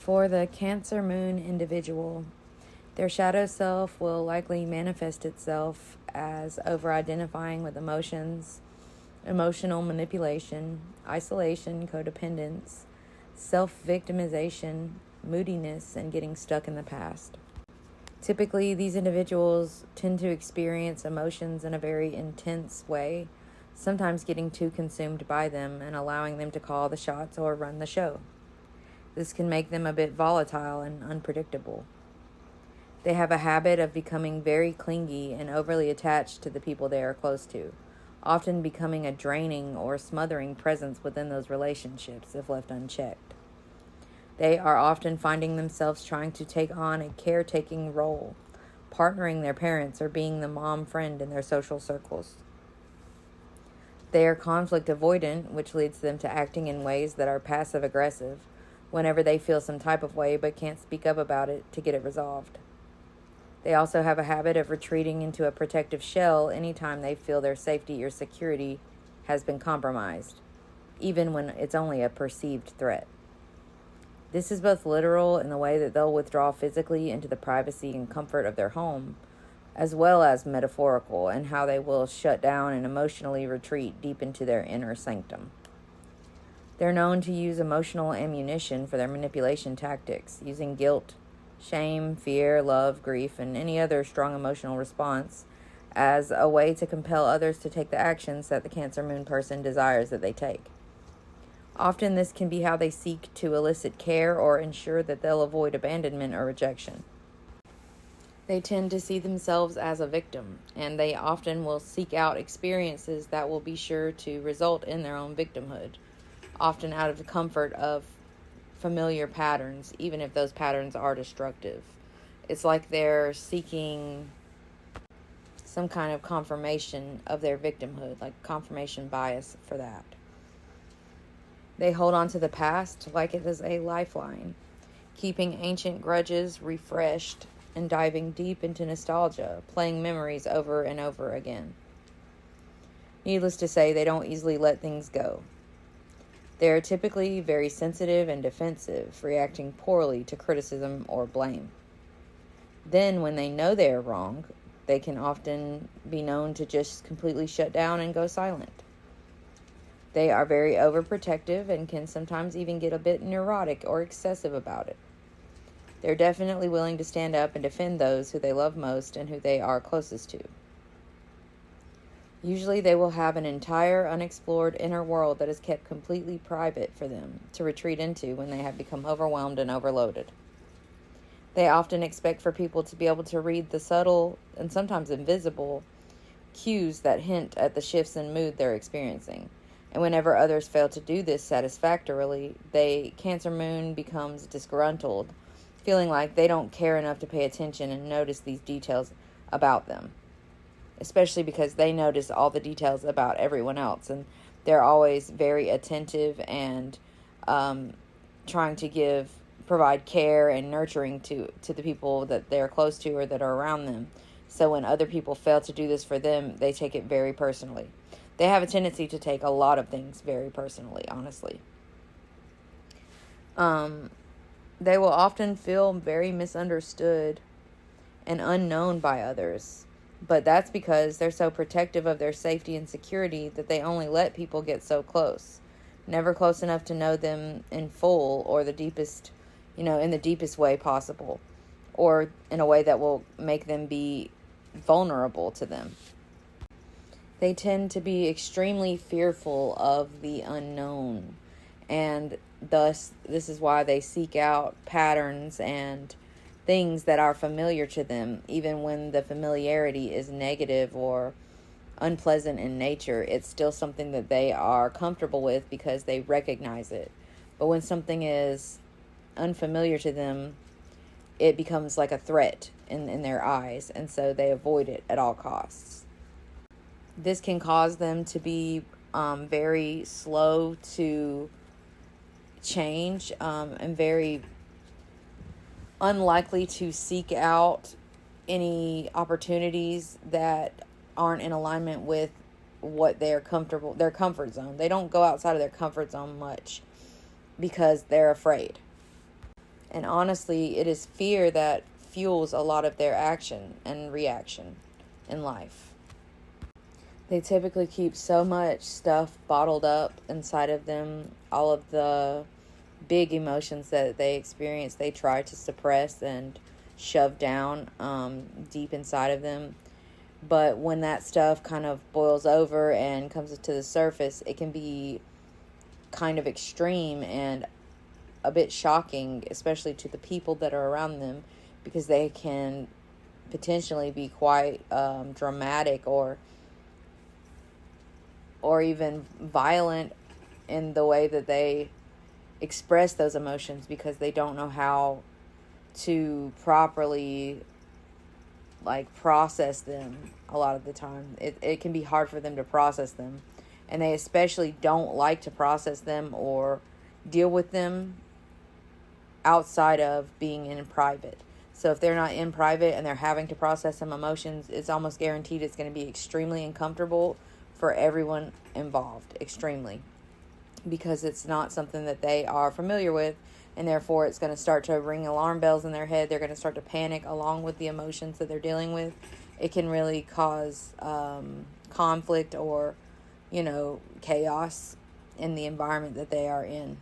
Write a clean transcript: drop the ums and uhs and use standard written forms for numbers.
For the Cancer Moon individual, their shadow self will likely manifest itself as over-identifying with emotions, emotional manipulation, isolation, codependence, self-victimization, moodiness, and getting stuck in the past. Typically, these individuals tend to experience emotions in a very intense way, sometimes getting too consumed by them and allowing them to call the shots or run the show. This can make them a bit volatile and unpredictable. They have a habit of becoming very clingy and overly attached to the people they are close to, often becoming a draining or smothering presence within those relationships if left unchecked. They are often finding themselves trying to take on a caretaking role, partnering their parents or being the mom friend in their social circles. They are conflict avoidant, which leads them to acting in ways that are passive aggressive whenever they feel some type of way but can't speak up about it to get it resolved. They also have a habit of retreating into a protective shell anytime they feel their safety or security has been compromised, even when it's only a perceived threat. This is both literal in the way that they'll withdraw physically into the privacy and comfort of their home, as well as metaphorical in how they will shut down and emotionally retreat deep into their inner sanctum. They're known to use emotional ammunition for their manipulation tactics, using guilt, shame, fear, love, grief, and any other strong emotional response as a way to compel others to take the actions that the Cancer Moon person desires that they take. Often this can be how they seek to elicit care or ensure that they'll avoid abandonment or rejection. They tend to see themselves as a victim, and they often will seek out experiences that will be sure to result in their own victimhood, often out of the comfort of familiar patterns, even if those patterns are destructive. It's like they're seeking some kind of confirmation of their victimhood, like confirmation bias for that. They hold on to the past like it is a lifeline, keeping ancient grudges refreshed and diving deep into nostalgia, playing memories over and over again. Needless to say, they don't easily let things go. They are typically very sensitive and defensive, reacting poorly to criticism or blame. Then, when they know they are wrong, they can often be known to just completely shut down and go silent. They are very overprotective and can sometimes even get a bit neurotic or excessive about it. They're definitely willing to stand up and defend those who they love most and who they are closest to. Usually they will have an entire unexplored inner world that is kept completely private for them to retreat into when they have become overwhelmed and overloaded. They often expect for people to be able to read the subtle and sometimes invisible cues that hint at the shifts in mood they're experiencing. And whenever others fail to do this satisfactorily, Cancer Moon becomes disgruntled, feeling like they don't care enough to pay attention and notice these details about them. Especially because they notice all the details about everyone else, and they're always very attentive and trying to provide care and nurturing to the people that they're close to or that are around them. So when other people fail to do this for them, they take it very personally. They have a tendency to take a lot of things very personally, honestly. They will often feel very misunderstood and unknown by others. But that's because they're so protective of their safety and security that they only let people get so close. Never close enough to know them in full or the deepest, in the deepest way possible. Or in a way that will make them be vulnerable to them. They tend to be extremely fearful of the unknown. And thus, this is why they seek out patterns and things that are familiar to them, even when the familiarity is negative or unpleasant in nature. It's still something that they are comfortable with because they recognize it. But when something is unfamiliar to them, it becomes like a threat in their eyes, and so they avoid it at all costs. This can cause them to be very slow to change and very unlikely to seek out any opportunities that aren't in alignment with what their comfort zone. They don't go outside of their comfort zone much because they're afraid. And honestly, it is fear that fuels a lot of their action and reaction in life. They typically keep so much stuff bottled up inside of them, all of the big emotions that they experience, they try to suppress and shove down deep inside of them. But when that stuff kind of boils over and comes to the surface, it can be kind of extreme and a bit shocking, especially to the people that are around them, because they can potentially be quite dramatic or even violent in the way that they express those emotions, because they don't know how to properly process them. A lot of the time it can be hard for them to process them, and they especially don't like to process them or deal with them outside of being in private. So if they're not in private and they're having to process some emotions, it's almost guaranteed it's going to be extremely uncomfortable for everyone involved, extremely, because it's not something that they are familiar with, and therefore it's going to start to ring alarm bells in their head. They're going to start to panic along with the emotions that they're dealing with. It can really cause conflict or, chaos in the environment that they are in.